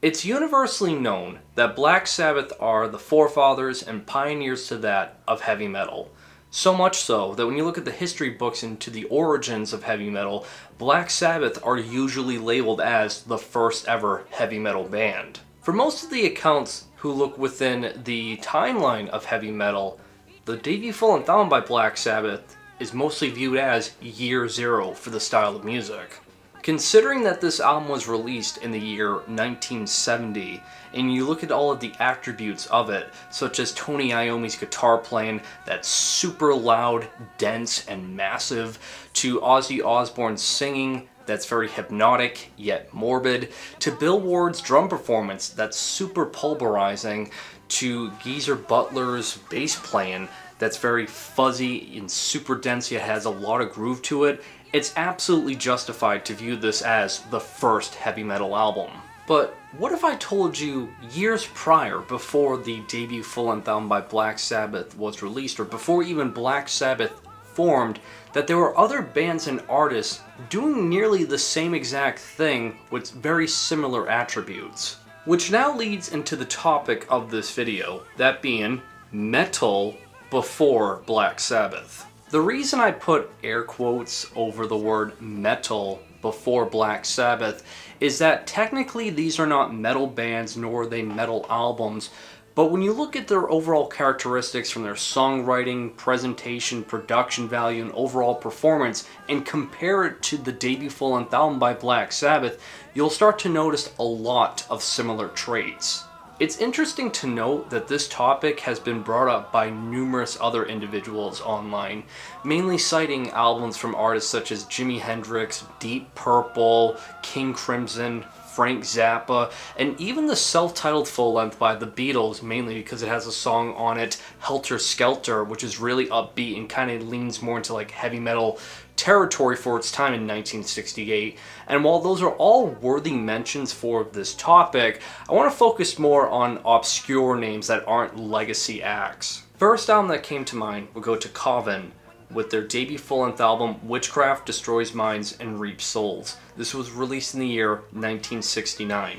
It's universally known that Black Sabbath are the forefathers and pioneers to that of heavy metal. So much so that when you look at the history books into the origins of heavy metal, Black Sabbath are usually labeled as the first ever heavy metal band. For most of the accounts who look within the timeline of heavy metal, the debut full-length album by Black Sabbath is mostly viewed as year zero for the style of music. Considering that this album was released in the year 1970, and you look at all of the attributes of it, such as Tony Iommi's guitar playing that's super loud, dense, and massive, to Ozzy Osbourne's singing that's very hypnotic yet morbid, to Bill Ward's drum performance that's super pulverizing, to Geezer Butler's bass playing that's very fuzzy and super dense yet has a lot of groove to it, it's absolutely justified to view this as the first heavy metal album. But what if I told you years prior, before the debut full-length album by Black Sabbath was released, or before even Black Sabbath formed, that there were other bands and artists doing nearly the same exact thing with very similar attributes? Which now leads into the topic of this video, that being metal before Black Sabbath. The reason I put air quotes over the word metal before Black Sabbath is that technically these are not metal bands nor are they metal albums, but when you look at their overall characteristics from their songwriting, presentation, production value, and overall performance and compare it to the debut full-length album by Black Sabbath, you'll start to notice a lot of similar traits. It's interesting to note that this topic has been brought up by numerous other individuals online, mainly citing albums from artists such as Jimi Hendrix, Deep Purple, King Crimson, Frank Zappa, and even the self-titled full-length by the Beatles, mainly because it has a song on it, Helter Skelter, which is really upbeat and kind of leans more into like heavy metal territory for its time in 1968. And while those are all worthy mentions for this topic, I want to focus more on obscure names that aren't legacy acts. First album that came to mind would go to Coven with their debut full-length album Witchcraft Destroys Minds and Reaps Souls. This was released in the year 1969.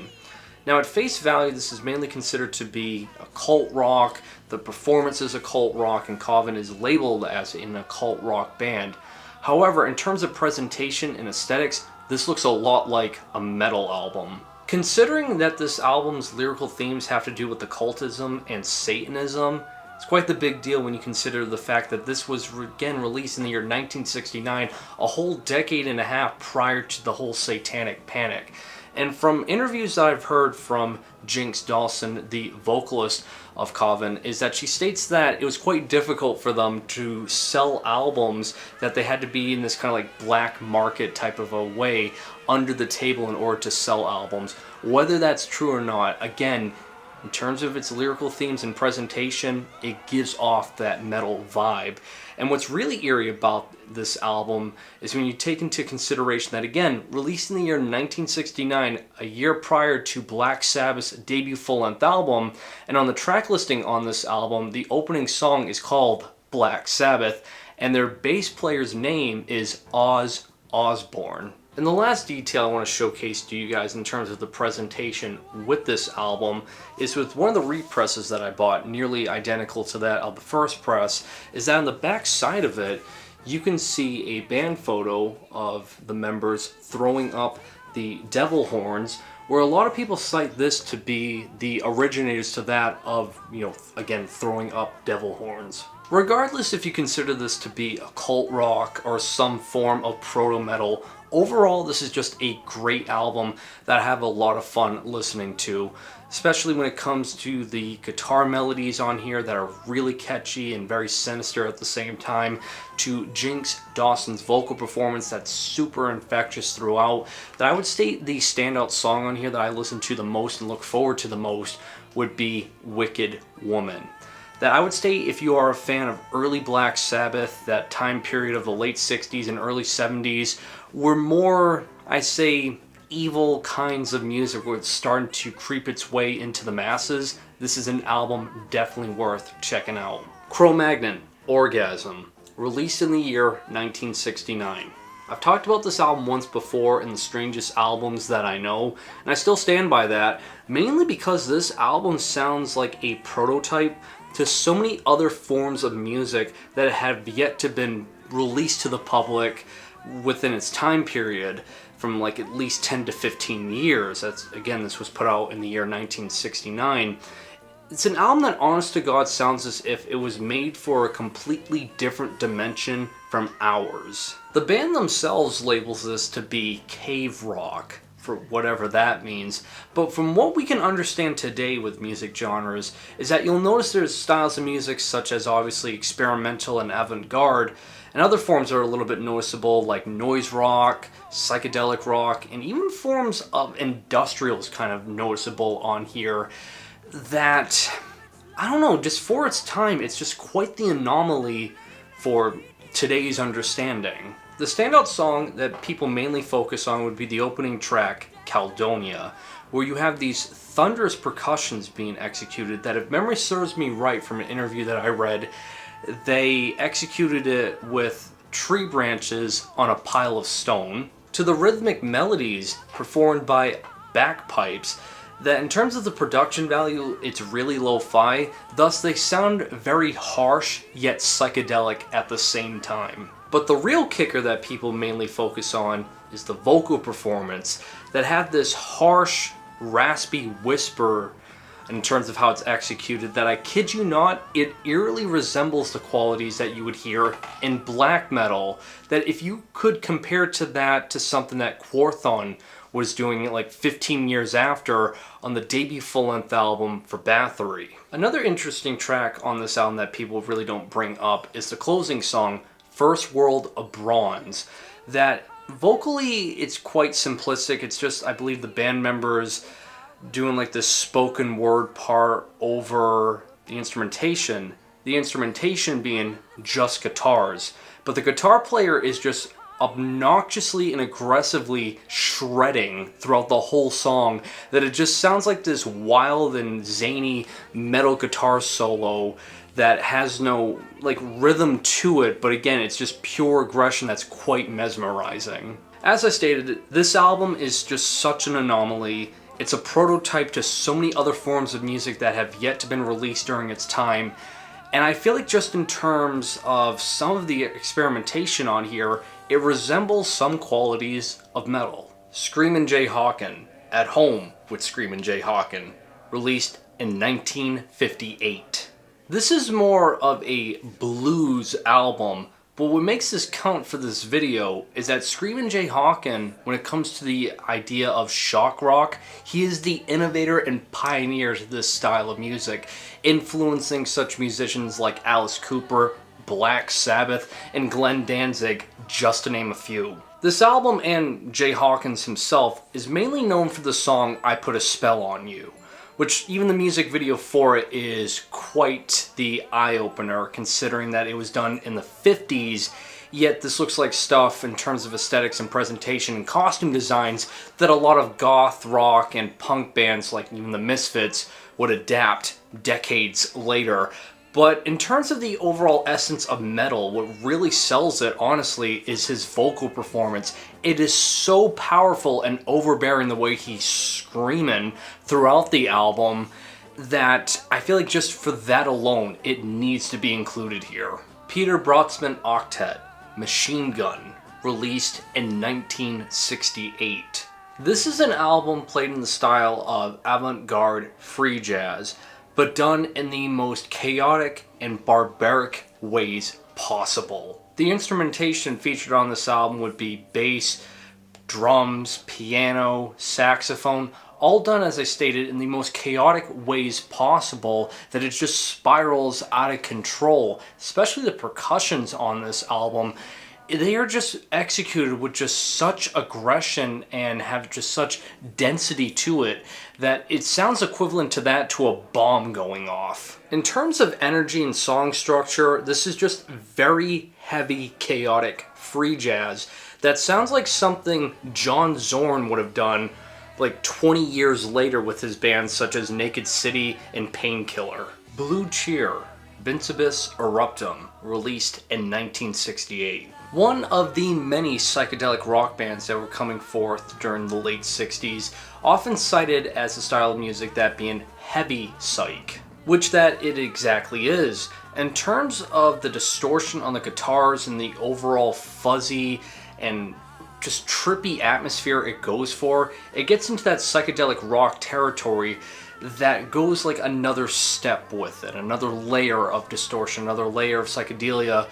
Now at face value, this is mainly considered to be occult rock, the performance is occult rock, and Coven is labeled as an occult rock band. However, in terms of presentation and aesthetics, this looks a lot like a metal album. Considering that this album's lyrical themes have to do with occultism and Satanism, it's quite the big deal when you consider the fact that this was again released in the year 1969, a whole decade and a half prior to the whole satanic panic. And from interviews that I've heard from Jinx Dawson, the vocalist of Coven, is that she states that it was quite difficult for them to sell albums, that they had to be in this kind of like black market type of a way under the table in order to sell albums. Whether that's true or not, again, in terms of its lyrical themes and presentation, it gives off that metal vibe. And what's really eerie about this album is when you take into consideration that, again, released in the year 1969, a year prior to Black Sabbath's debut full-length album, and on the track listing on this album, the opening song is called Black Sabbath, and their bass player's name is Oz Osbourne. And the last detail I want to showcase to you guys in terms of the presentation with this album is with one of the represses that I bought, nearly identical to that of the first press, is that on the back side of it, you can see a band photo of the members throwing up the devil horns, where a lot of people cite this to be the originators to that of, again, throwing up devil horns. Regardless if you consider this to be occult rock or some form of proto-metal, overall this is just a great album that I have a lot of fun listening to, especially when it comes to the guitar melodies on here that are really catchy and very sinister at the same time, to Jinx Dawson's vocal performance that's super infectious throughout. That I would state the standout song on here that I listen to the most and look forward to the most would be Wicked Woman. That I would state, if you are a fan of early Black Sabbath, that time period of the late 60s and early 70s, were more, I say, evil kinds of music where it's starting to creep its way into the masses, this is an album definitely worth checking out. Cromagnon, Orgasm, released in the year 1969. I've talked about this album once before in the strangest albums that I know, and I still stand by that, mainly because this album sounds like a prototype to so many other forms of music that have yet to been released to the public within its time period, from like at least 10 to 15 years. That's, again, this was put out in the year 1969. It's an album that, honest to God, sounds as if it was made for a completely different dimension from ours. The band themselves labels this to be cave rock, for whatever that means, but from what we can understand today with music genres is that you'll notice there's styles of music such as obviously experimental and avant-garde, and other forms that are a little bit noticeable like noise rock, psychedelic rock, and even forms of industrial is kind of noticeable on here. That, I don't know, just for its time, it's just quite the anomaly for today's understanding. The standout song that people mainly focus on would be the opening track, Caledonia, where you have these thunderous percussions being executed that, if memory serves me right from an interview that I read, they executed it with tree branches on a pile of stone, to the rhythmic melodies performed by bagpipes that, in terms of the production value, it's really lo-fi, thus they sound very harsh yet psychedelic at the same time. But the real kicker that people mainly focus on is the vocal performance that have this harsh, raspy whisper in terms of how it's executed that, I kid you not, it eerily resembles the qualities that you would hear in black metal, that if you could compare to that to something that Quorthon was doing it like 15 years after on the debut full-length album for Bathory. Another interesting track on this album that people really don't bring up is the closing song, First World of Bronze, that vocally it's quite simplistic. It's just, I believe, the band members doing like this spoken word part over the instrumentation being just guitars, but the guitar player is just obnoxiously and aggressively shredding throughout the whole song, that it just sounds like this wild and zany metal guitar solo that has no like rhythm to it, but again, it's just pure aggression that's quite mesmerizing. As I stated, this album is just such an anomaly. It's a prototype to so many other forms of music that have yet to been released during its time, and I feel like just in terms of some of the experimentation on here, it resembles some qualities of metal. Screamin Jay Hawkin, At Home with Screamin Jay Hawkin, released in 1958. This is more of a blues album, but what makes this count for this video is that Screamin Jay Hawkin, when it comes to the idea of shock rock, he is the innovator and pioneer to this style of music, influencing such musicians like Alice Cooper, Black Sabbath, and Glenn Danzig, just to name a few. This album, and Jay Hawkins himself, is mainly known for the song I Put a Spell on You, which even the music video for it is quite the eye-opener, considering that it was done in the 50s, yet this looks like stuff in terms of aesthetics and presentation and costume designs that a lot of goth rock and punk bands like even the Misfits would adapt decades later. But in terms of the overall essence of metal, what really sells it, honestly, is his vocal performance. It is so powerful and overbearing the way he's screaming throughout the album that I feel like just for that alone, it needs to be included here. Peter Brotzmann Octet, Machine Gun, released in 1968. This is an album played in the style of avant-garde free jazz, but done in the most chaotic and barbaric ways possible. The instrumentation featured on this album would be bass, drums, piano, saxophone, all done, as I stated, in the most chaotic ways possible, that it just spirals out of control. Especially the percussions on this album, they are just executed with just such aggression and have just such density to it that it sounds equivalent to that to a bomb going off. In terms of energy and song structure, this is just very heavy, chaotic free jazz that sounds like something John Zorn would have done like 20 years later with his bands such as Naked City and Painkiller. Blue Cheer, Vincebus Eruptum, released in 1968. One of the many psychedelic rock bands that were coming forth during the late 60s, often cited as a style of music that being heavy psych, which that it exactly is. In terms of the distortion on the guitars and the overall fuzzy and just trippy atmosphere it goes for, it gets into that psychedelic rock territory that goes like another step with it, another layer of distortion, another layer of psychedelia,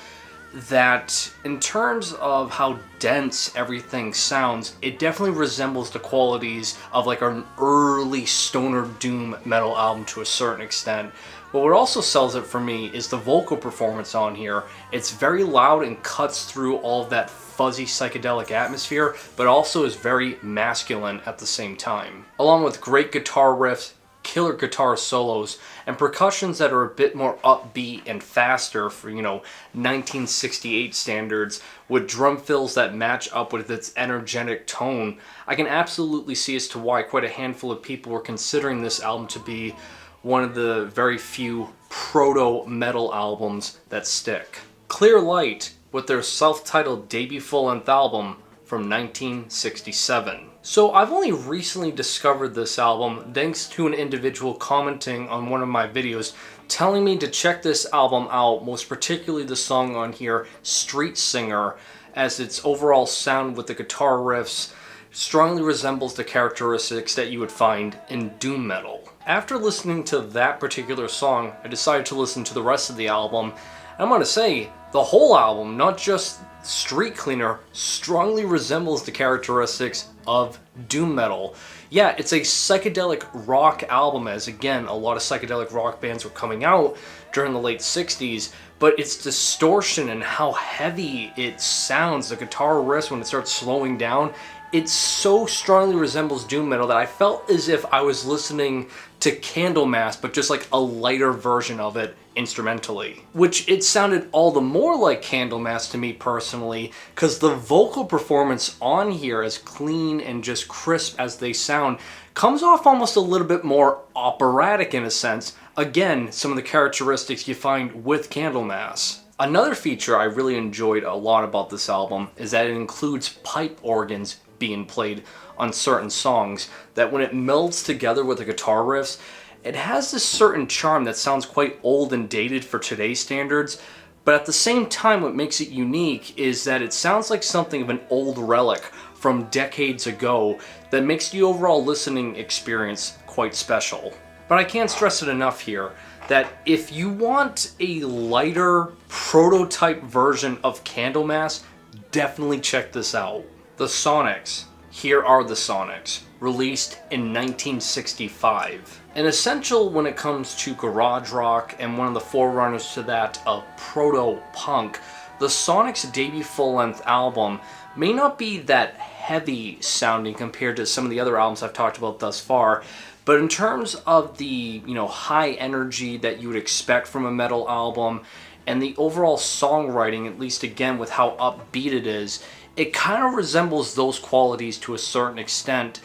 that in terms of how dense everything sounds, it definitely resembles the qualities of like an early stoner doom metal album to a certain extent. But what also sells it for me is the vocal performance on here. It's very loud and cuts through all of that fuzzy psychedelic atmosphere, but also is very masculine at the same time. Along with great guitar riffs, killer guitar solos, and percussions that are a bit more upbeat and faster for, 1968 standards, with drum fills that match up with its energetic tone, I can absolutely see as to why quite a handful of people were considering this album to be one of the very few proto-metal albums that stick. Clear Light, with their self-titled debut full-length album from 1967. So I've only recently discovered this album thanks to an individual commenting on one of my videos telling me to check this album out, most particularly the song on here, Street Singer, as its overall sound with the guitar riffs strongly resembles the characteristics that you would find in doom metal. After listening to that particular song, I decided to listen to the rest of the album, and I'm gonna say, the whole album, not just Street Cleaner, strongly resembles the characteristics of doom metal. Yeah, it's a psychedelic rock album, as again, a lot of psychedelic rock bands were coming out during the late 60s, but its distortion and how heavy it sounds, the guitar riffs when it starts slowing down, it so strongly resembles doom metal that I felt as if I was listening to Candlemass, but just like a lighter version of it instrumentally. Which it sounded all the more like Candlemass to me personally, because the vocal performance on here, as clean and just crisp as they sound, comes off almost a little bit more operatic in a sense. Again, some of the characteristics you find with Candlemass. Another feature I really enjoyed a lot about this album is that it includes pipe organs being played on certain songs, that when it melds together with the guitar riffs, it has this certain charm that sounds quite old and dated for today's standards, but at the same time what makes it unique is that it sounds like something of an old relic from decades ago that makes the overall listening experience quite special. But I can't stress it enough here that if you want a lighter prototype version of Candlemass, definitely check this out. The Sonics. Here Are the Sonics, released in 1965. An essential when it comes to garage rock and one of the forerunners to that of proto-punk, the Sonics' debut full-length album may not be that heavy sounding compared to some of the other albums I've talked about thus far, but in terms of the, high energy that you would expect from a metal album and the overall songwriting, at least again with how upbeat it is, it kind of resembles those qualities to a certain extent.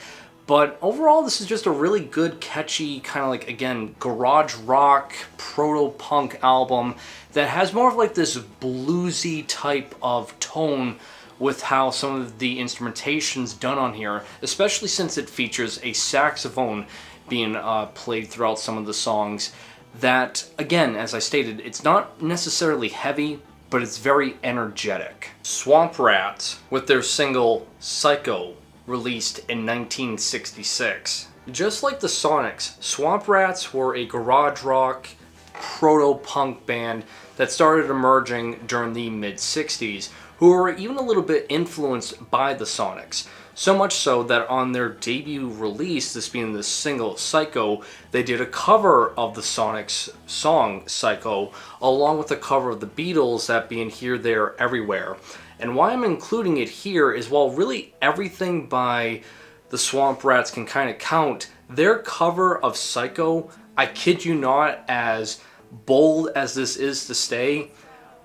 But overall, this is just a really good, catchy, kind of like, again, garage rock, proto-punk album that has more of like this bluesy type of tone with how some of the instrumentation's done on here, especially since it features a saxophone being played throughout some of the songs. That, again, as I stated, it's not necessarily heavy, but it's very energetic. Swamp Rats, with their single Psycho, released in 1966. Just like the Sonics, Swamp Rats were a garage rock, proto-punk band that started emerging during the mid-60s, who were even a little bit influenced by the Sonics. So much so that on their debut release, this being the single Psycho, they did a cover of the Sonics song Psycho, along with a cover of the Beatles, that being Here, There, Everywhere. And why I'm including it here is while really everything by the Swamp Rats can kind of count, their cover of Psycho, I kid you not, as bold as this is to stay,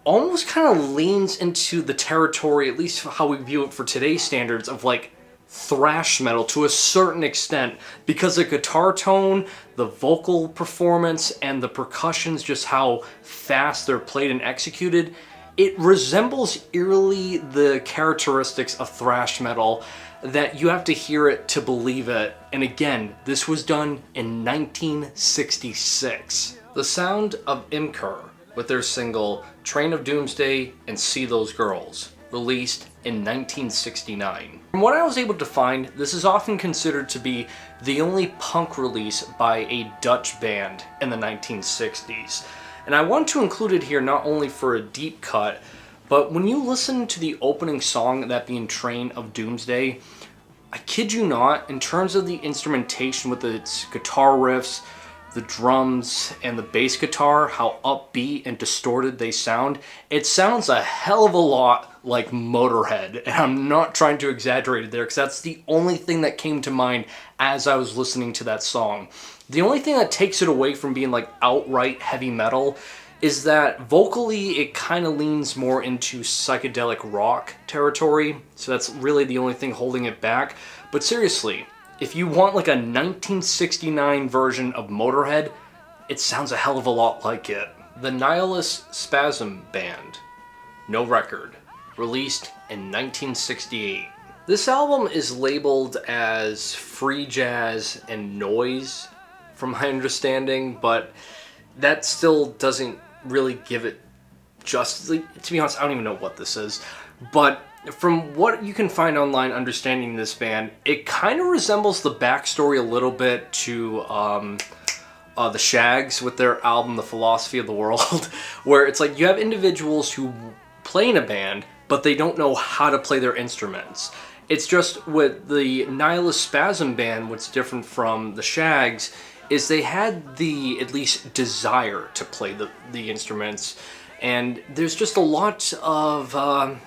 almost kind of leans into the territory, at least how we view it for today's standards, of like thrash metal to a certain extent because the guitar tone, the vocal performance, and the percussions, just how fast they're played and executed, it resembles eerily the characteristics of thrash metal that you have to hear it to believe it. And again, this was done in 1966. The Sound of Imker, with their single Train of Doomsday and See Those Girls, released in 1969. From what I was able to find, this is often considered to be the only punk release by a Dutch band in the 1960s. And I want to include it here not only for a deep cut, but when you listen to the opening song, that being Train of Doomsday, I kid you not, in terms of the instrumentation with its guitar riffs, the drums, and the bass guitar, how upbeat and distorted they sound, it sounds a hell of a lot like Motorhead. And I'm not trying to exaggerate it there, because that's the only thing that came to mind as I was listening to that song. The only thing that takes it away from being like outright heavy metal is that vocally it kind of leans more into psychedelic rock territory, so that's really the only thing holding it back. But seriously, if you want like a 1969 version of Motorhead, it sounds a hell of a lot like it. The Nihilist Spasm Band, no record, released in 1968. This album is labeled as free jazz and noise, from my understanding, but that still doesn't really give it justice. To be honest, I don't even know what this is, but from what you can find online understanding this band, it kind of resembles the backstory a little bit to the Shags with their album The Philosophy of the World, where it's like you have individuals who play in a band, but they don't know how to play their instruments. It's just with the Nihilist Spasm Band, what's different from the Shags is they had the, at least, desire to play the instruments, and there's just a lot of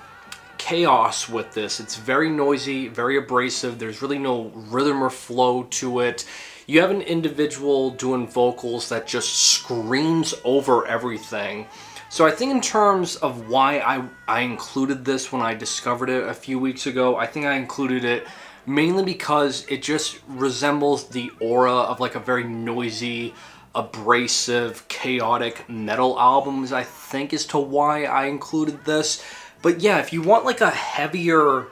chaos with this. It's very noisy, very abrasive, there's really no rhythm or flow to it. You have an individual doing vocals that just screams over everything. So I think in terms of why I included this when I discovered it a few weeks ago, I think I included it mainly because it just resembles the aura of like a very noisy, abrasive, chaotic metal album, I think, as to why I included this. But yeah, if you want like a heavier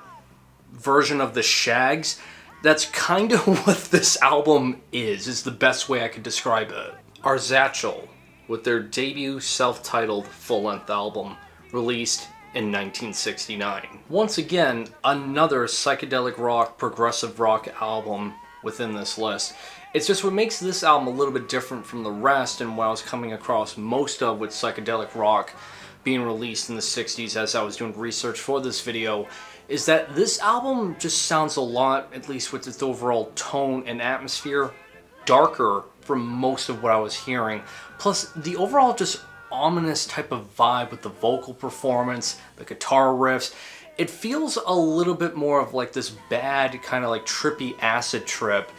version of the Shags, that's kind of what this album is the best way I could describe it. Arzachel, with their debut self-titled full-length album, released in 1969. Once again, another psychedelic rock, progressive rock album within this list. It's just what makes this album a little bit different from the rest, and what I was coming across most of with psychedelic rock being released in the 60s as I was doing research for this video, is that this album just sounds a lot, at least with its overall tone and atmosphere, darker from most of what I was hearing. Plus, the overall just ominous type of vibe with the vocal performance, the guitar riffs, it feels a little bit more of like this bad kind of like trippy acid trip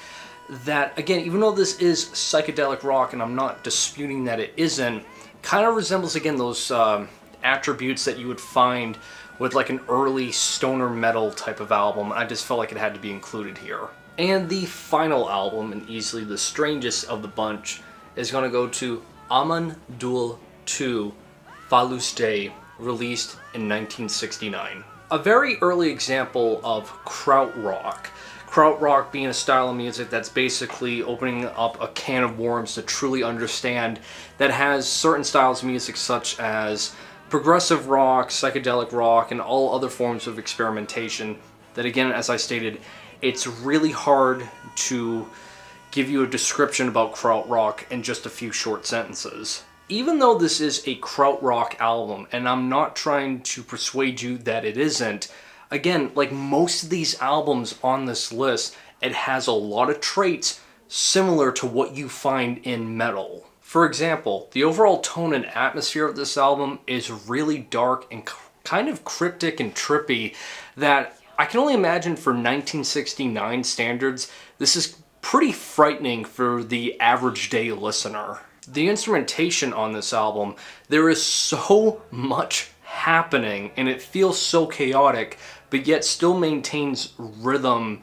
that, again, even though this is psychedelic rock, and I'm not disputing that it isn't, kind of resembles, again, those attributes that you would find with like an early stoner metal type of album. I just felt like it had to be included here. And the final album, and easily the strangest of the bunch, is going to go to Amon Düül II, Falus Day, released in 1969. A very early example of Krautrock. Krautrock being a style of music that's basically opening up a can of worms to truly understand, that has certain styles of music such as progressive rock, psychedelic rock, and all other forms of experimentation that, again, as I stated, it's really hard to give you a description about Krautrock in just a few short sentences. Even though this is a Krautrock album, and I'm not trying to persuade you that it isn't, again, like most of these albums on this list, it has a lot of traits similar to what you find in metal. For example, the overall tone and atmosphere of this album is really dark and kind of cryptic and trippy that I can only imagine for 1969 standards, this is pretty frightening for the average day listener. The instrumentation on this album, there is so much happening and it feels so chaotic, but yet still maintains rhythm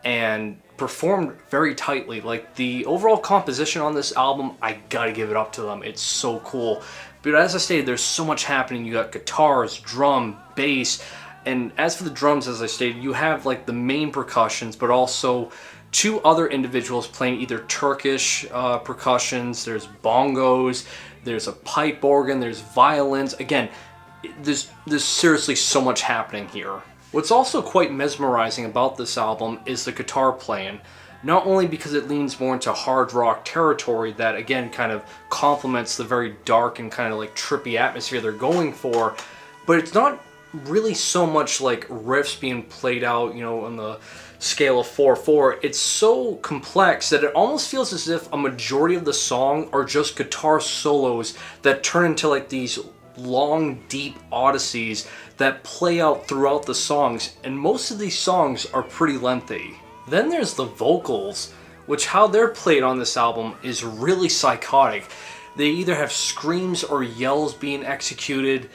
and performed very tightly. Like, the overall composition on this album, I gotta give it up to them. It's so cool. But as I stated, there's so much happening. You got guitars, drum, bass, and as for the drums, as I stated, you have like the main percussions, but also two other individuals playing either Turkish percussions. There's bongos, there's a pipe organ, there's violins. Again, there's seriously so much happening here. What's also quite mesmerizing about this album is the guitar playing. Not only because it leans more into hard rock territory that, again, kind of complements the very dark and kind of like trippy atmosphere they're going for, but it's not really so much like riffs being played out, you know, on the scale of 4/4. It's so complex that it almost feels as if a majority of the song are just guitar solos that turn into like these long, deep odysseys that play out throughout the songs, and most of these songs are pretty lengthy. Then there's the vocals, which how they're played on this album is really psychotic. They either have screams or yells being executed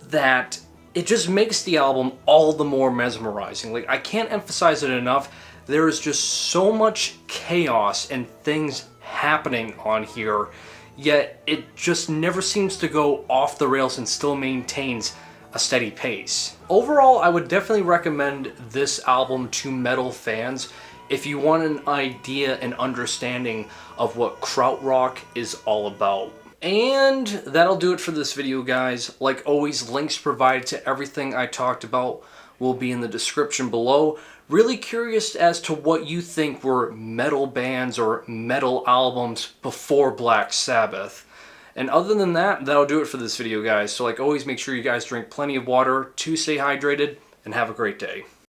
that it just makes the album all the more mesmerizing. Like, I can't emphasize it enough. There is just so much chaos and things happening on here, yet it just never seems to go off the rails and still maintains a steady pace. Overall, I would definitely recommend this album to metal fans if you want an idea and understanding of what Krautrock is all about. And that'll do it for this video, guys. Like always, links provided to everything I talked about will be in the description below. Really curious as to what you think were metal bands or metal albums before Black Sabbath. And other than that, that'll do it for this video, guys. So like always, make sure you guys drink plenty of water to stay hydrated, and have a great day.